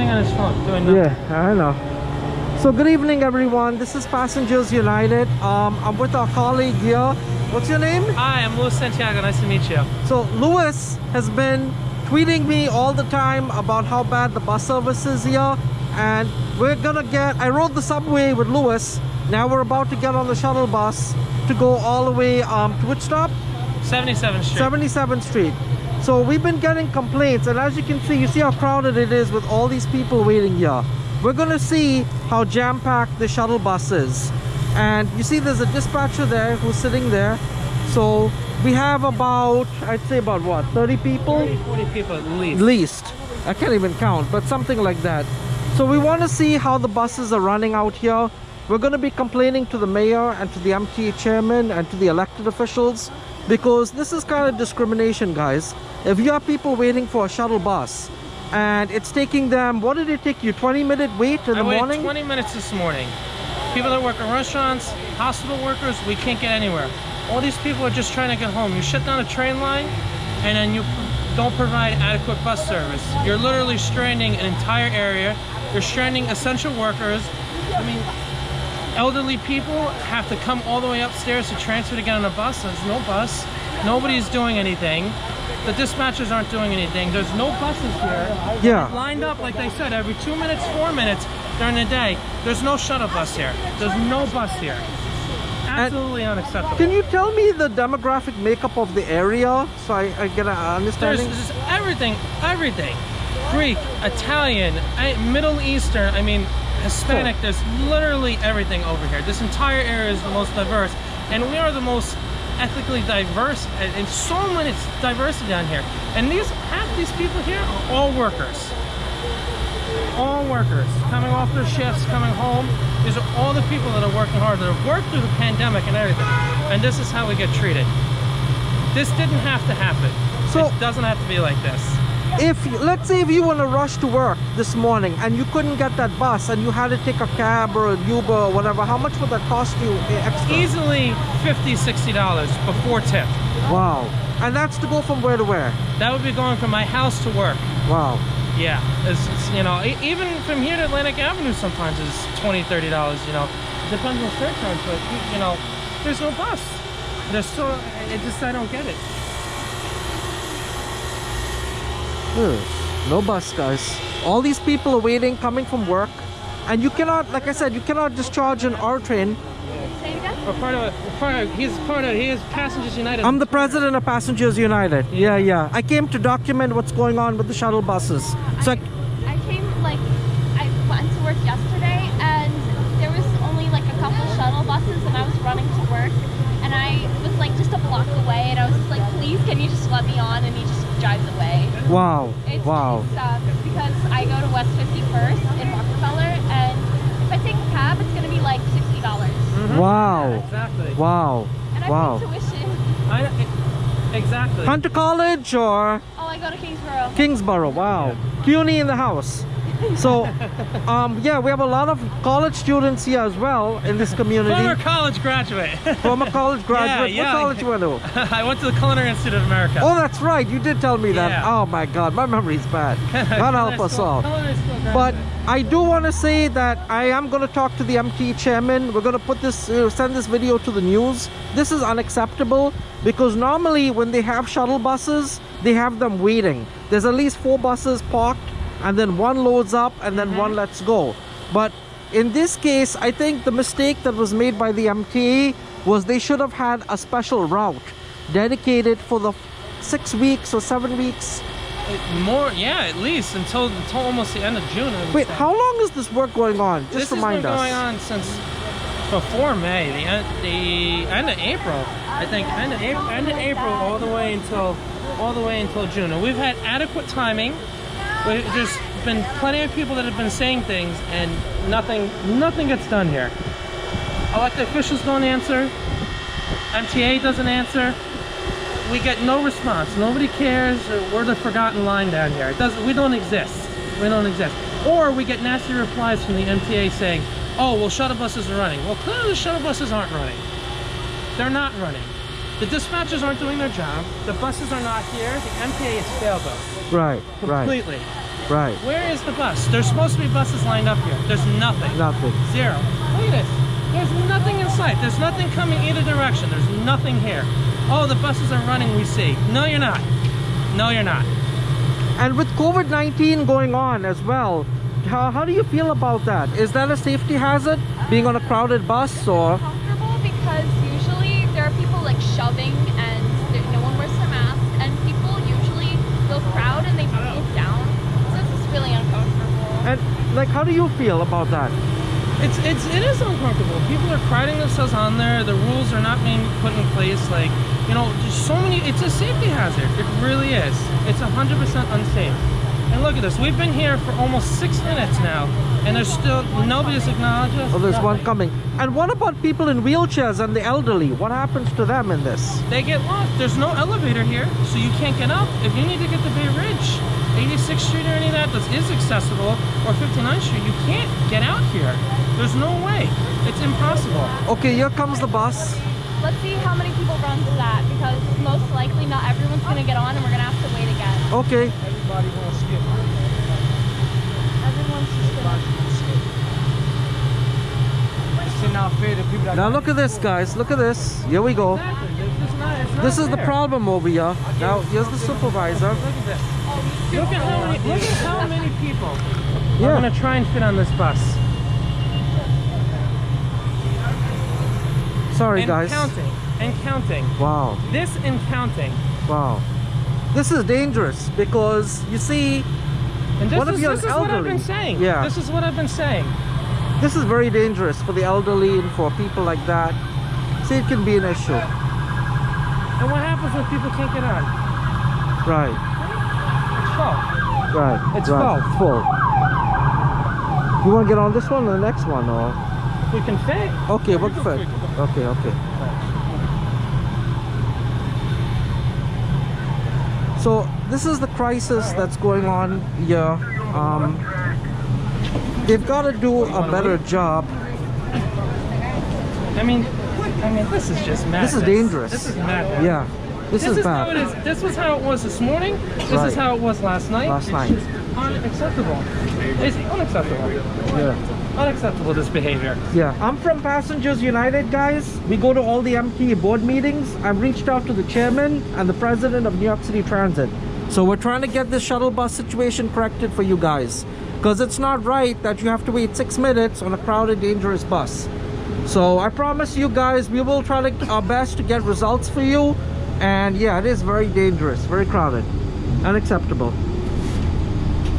on his phone, doing nothing. Yeah, I know. So good evening, everyone. This is Passengers United. I'm with our colleague here. What's your name? Hi, I'm Luis Santiago. Nice to meet you. So Luis has been tweeting me all the time about how bad the bus service is here, and we're gonna get, I rode the subway with Luis. Now we're about to get on the shuttle bus to go all the way to which stop? 77th Street. 77th Street. So we've been getting complaints, and as you can see, you see how crowded it is with all these people waiting here. We're gonna see how jam-packed the shuttle bus is. And you see there's a dispatcher there who's sitting there. So we have about, I'd say about what, 30 people? 30, 40 people at least. Least. I can't even count, but something like that. So we want to see how the buses are running out here. We're going to be complaining to the mayor and to the MTA chairman and to the elected officials, because this is kind of discrimination, guys. If you have people waiting for a shuttle bus and it's taking them, what did it take you, 20-minute wait in the morning? I waited 20 minutes this morning. People that work in restaurants, hospital workers, we can't get anywhere. All these people are just trying to get home. You shut down a train line and then you don't provide adequate bus service. You're literally stranding an entire area. You're stranding essential workers. I mean, elderly people have to come all the way upstairs to transfer to get on a bus. There's no bus. Nobody's doing anything. The dispatchers aren't doing anything. There's no buses here. Yeah. Lined up, like they said, every 2 minutes, 4 minutes during the day. There's no shuttle bus here. There's no bus here. Absolutely unacceptable. Can you tell me the demographic makeup of the area so I get an understanding? There's everything. Greek, Italian, Middle Eastern, I mean, Hispanic. Sure. There's literally everything over here. This entire area is the most diverse, and we are the most ethically diverse, and so much diversity down here. And half these people here are all workers. All workers coming off their shifts, coming home. These are all the people that are working hard, that have worked through the pandemic and everything. And this is how we get treated. This didn't have to happen. So it doesn't have to be like this. Let's say if you want to rush to work this morning and you couldn't get that bus and you had to take a cab or an Uber or whatever, how much would that cost you extra? Easily $50, $60 before tip. Wow. And that's to go from where to where? That would be going from my house to work. Wow. Yeah, it's you know, even from here to Atlantic Avenue sometimes is $20, $30, you know. Depends on surcharge, but you know, there's no bus. I don't get it. No bus, guys. All these people are waiting, coming from work, and you cannot, like I said, you cannot discharge an R train. He is Passengers United. I'm the president of Passengers United. Yeah. I came to document what's going on with the shuttle buses. So I came, like, I went to work yesterday, and there was only like a couple shuttle buses, and I was running to work, and I was like just a block away, and I was just like, please, can you just let me on? And he just drives away. Wow. It's because I go to West 51st in Rockefeller, and if I take a cab, it's gonna be like $60. Wow. Yeah, exactly. Wow. And I pay tuition. Exactly. Hunter College or? Oh, I go to Kingsborough. Kingsborough. Wow. CUNY in the house. So, yeah, we have a lot of college students here as well in this community. Former college graduate. Former college graduate. Yeah. What college you went to? I went to the Culinary Institute of America. Oh, that's right. You did tell me that. Yeah. Oh my God, my memory's bad. God help us all. But I do want to say that I am going to talk to the MT chairman. We're going to put this, send this video to the news. This is unacceptable, because normally when they have shuttle buses, they have them waiting. There's at least 4 buses parked, and then one loads up and then one lets go. But in this case, I think the mistake that was made by the MTA was they should have had a special route dedicated for the 6 weeks or 7 weeks. More, yeah, at least until almost the end of June. Wait, how long is this work going on? Just remind us. This has been going on since before May, the end of April. I think end of April all the way until June. And we've had adequate timing. There's been plenty of people that have been saying things, and nothing gets done here. Elected officials don't answer. MTA doesn't answer. We get no response. Nobody cares. We're the forgotten line down here. We don't exist. We don't exist. Or we get nasty replies from the MTA saying, oh, well, shuttle buses are running. Well, clearly the shuttle buses aren't running. They're not running. The dispatchers aren't doing their job. The buses are not here. The MTA has failed us. Right, completely. Right. Where is the bus? There's supposed to be buses lined up here. There's nothing. Nothing. Zero. Look at this. There's nothing in sight. There's nothing coming either direction. There's nothing here. Oh, the buses are running, we see. No, you're not. No, you're not. And with COVID-19 going on as well, how do you feel about that? Is that a safety hazard, being on a crowded bus, or? Comfortable because usually there are people like shoving and no one wears their mask, and people usually will crowd and they move down. So this is really uncomfortable. And like, how do you feel about that? It is uncomfortable. People are crowding themselves on there. The rules are not being put in place. Like, you know, just so many. It's a safety hazard. It really is. It's 100% unsafe. And look at this. We've been here for almost 6 minutes now, and there's still nobody's acknowledged us. Oh, there's one Nothing. coming. And what about people in wheelchairs and the elderly? What happens to them in this? They get lost. There's no elevator here, so you can't get up. If you need to get to Bay Ridge, 86th Street or any of that is accessible, or 59th Street, you can't get out here. There's no way. It's impossible. Okay, here comes the bus. Let's see how many people run to that, because most likely not everyone's going to get on and we're going to have to wait again. Okay. Everybody wants to skip. Everyone's just going to... Now look at this, guys. Look at this. Here we go. Exactly. It's not This is the fair. problem over here. Now here's the supervisor. Look at this. Look at how many people Yeah. are going to try and fit on this bus. Sorry, And guys. counting. And counting. Wow. This and counting. Wow. This is dangerous because you see, And this What if is, you're this an is what I've elderly? been saying. Yeah. This is what I've been saying. this is very dangerous for the elderly and for people like that. See, it can be an issue. And what happens when people can't get on? Right. It's full. Right. It's right. Full. You want to get on this one or the next one, or? We can fit. Okay, we'll fit. Okay, okay. So this is the crisis that's going on here. They've got to do a better job. I mean, this is just madness. This is dangerous. This is madness. Yeah, this is how it bad. is. This was how it was this morning. This Right. is how it was last night. Last It's night. just unacceptable. It's unacceptable. Yeah. Unacceptable, this behavior. Yeah, I'm from Passengers United, guys. We go to all the MTA board meetings. I've reached out to the chairman and the president of New York City Transit. So we're trying to get this shuttle bus situation corrected for you guys. Because it's not right that you have to wait 6 minutes on a crowded, dangerous bus. So I promise you guys, we will try our best to get results for you. And yeah, it is very dangerous, very crowded. Unacceptable.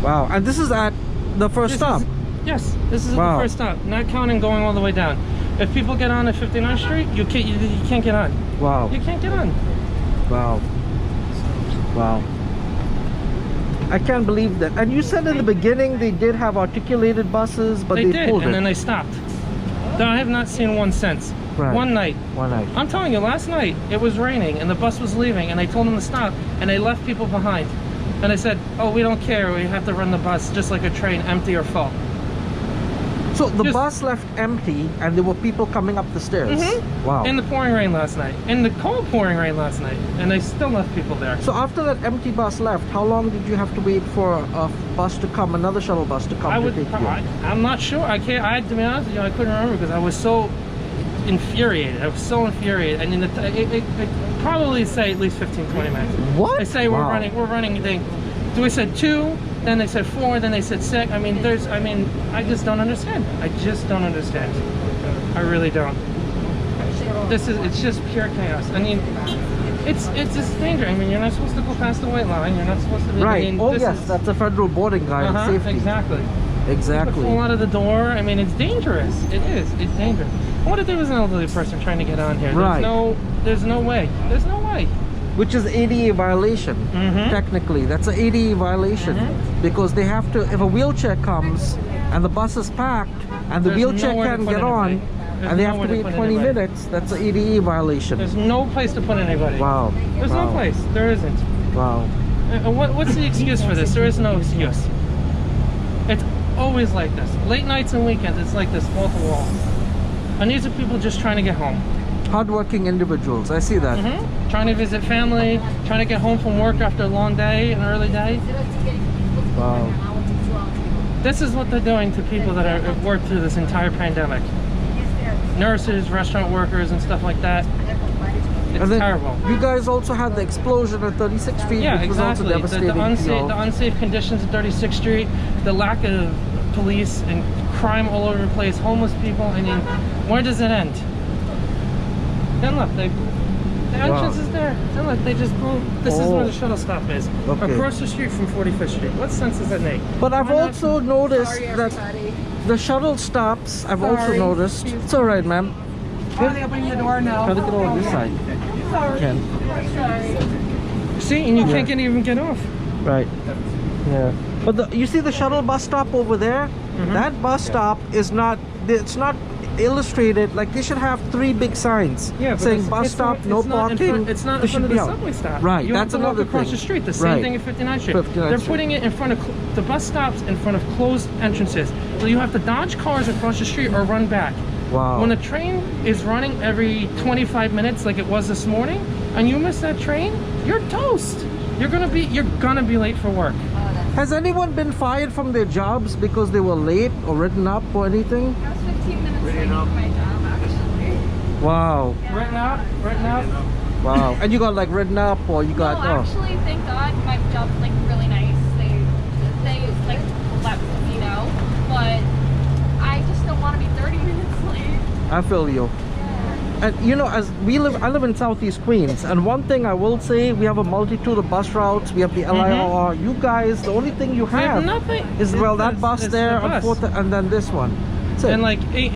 Wow, and this is at the first stop. Yes, this is Wow. the first stop. Not counting going all the way down. If people get on at 59th Street, you can't get on. Wow. You can't get on. Wow. Wow. I can't believe that. And you said in the beginning they did have articulated buses, but They they did, pulled and it. then they stopped. No, I have not seen one since. Right. One night. One night. I'm telling you, last night it was raining and the bus was leaving, and they told them to stop, and they left people behind. And they said, "Oh, we don't care. We have to run the bus just like a train, empty or full." So the Just- bus left empty and there were people coming up the stairs. Mhm. Wow. In the pouring rain last night. In the cold pouring rain last night, and they still left people there. So after that empty bus left, how long did you have to wait for a bus to come, another shuttle bus to come to take you? I'm not sure. I can't. To be honest with you, I couldn't remember because I was so infuriated. I was so infuriated, and it probably say at least 15-20 minutes. What? They say Wow. we're running. We said 2, then they said 4, then they said 6. I mean, I just don't understand. I just don't understand. I really don't. It's just pure chaos. I mean, it's just dangerous. I mean, you're not supposed to go past the white line. You're not supposed to be. Right. I mean, Oh this yes, is- that's a federal boarding guide of safety. Exactly. Exactly. Pull out of the door. I mean, it's dangerous. It is. It's dangerous. What if there was an elderly person trying to get on here? Right. There's no way. There's no way. Which is ADA violation. Mhm. Technically, that's an ADA violation Mhm. because they have to. If a wheelchair comes and the bus is packed and the There's wheelchair nowhere to can't put get on, anybody. There's and they have nowhere to to wait put 20 anybody. minutes, that's an ADA violation. There's no place to put anybody. Wow. There's Wow. no place. There isn't. Wow. What's the excuse for this? There is no excuse. It's always like this. Late nights and weekends, it's like this wall to wall. And these are people just trying to get home. Hardworking individuals. I see that. Trying to visit family, trying to get home from work after a long day, an early day. Wow. This is what they're doing to people that have worked through this entire pandemic. Nurses, restaurant workers, and stuff like that. It's And then terrible. You guys also had the explosion at 36th Street, Yeah, which was also exactly. devastating. The unsafe conditions at 36th Street, the lack of police and crime all over the place, homeless people. I mean, where does it end? And look, the entrance is there. And look, they just boom. This is where the shuttle stop is. Okay. Across the street from 45th Street. What sense does that make? But I've Why not- also noticed that the shuttle stops. I've also noticed. It's all right, ma'am. They're opening the door now. Try to get over this side. Sorry. Ken. See, and you can't even get off. Right. Yeah. But you see the shuttle bus stop over there? That bus stop is not. It's not illustrated. Like they should have 3 big signs saying bus stop, no parking. It's not They in should front of be the out. subway stop. Right, You that's have to walk another across thing. the street. The same Right. thing at 59th Street. 59th They're Street. putting it in front of the bus stops in front of closed entrances. So you have to dodge cars across the street or run back. Wow. When a train is running every 25 minutes like it was this morning, and you miss that train, you're toast. You're gonna be late for work. Has anyone been fired from their jobs because they were late or written up or anything? I was 15 minutes late for my job, actually. Wow. Written out. Wow. And you got like written up or you got No, actually, thank God, my job's like really nice. They like let me know, but I just don't want to be 30 minutes late. I feel you. And you know, as I live in Southeast Queens, and one thing I will say, we have a multitude of bus routes. We have the LIRR. You guys, the only thing you We have have nothing. is, well, that bus It's there the on bus. 4th, and then this one. That's it. And like 8